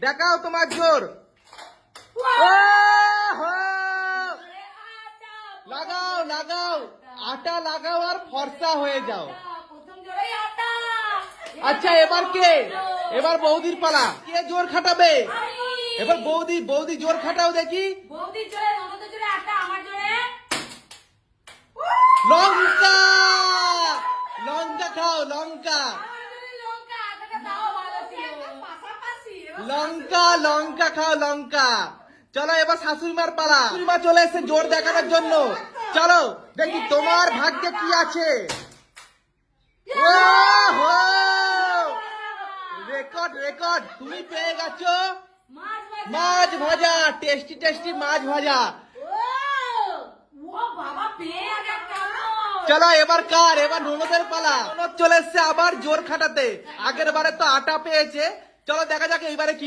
দেখাও তোমার জোর। লাগাও লাগাও, আটা লাগাও আর ফর্সা হয়ে যাও। আচ্ছা এবার কে? এবার বৌদির পালা। কে জোর খাটাবে? এবার বৌদি। বৌদি জোর খাটাও দেখি। লঙ্কা, লঙ্কা খাও, লঙ্কা লঙ্কা লঙ্কা খাও, লঙ্কা। চলো এবার শাশুড়ি মার পালা। শাশুড়ি মা চলে এসে জোর দেখানোর জন্য। চলো দেখি তোমার ভাগ্যে কি আছে। রেকর্ড রেকর্ড, তুমি পেয়ে গেছো মাছ ভাজা। টেস্টি টেস্টি মাছ ভাজা। চলো এবার কার? এবার ননদের পালা। ননদ চলে এসছে আবার জোর খাটাতে। আগের বারে তো আটা পেয়েছে। চলো দেখা যাক এইবারে কি।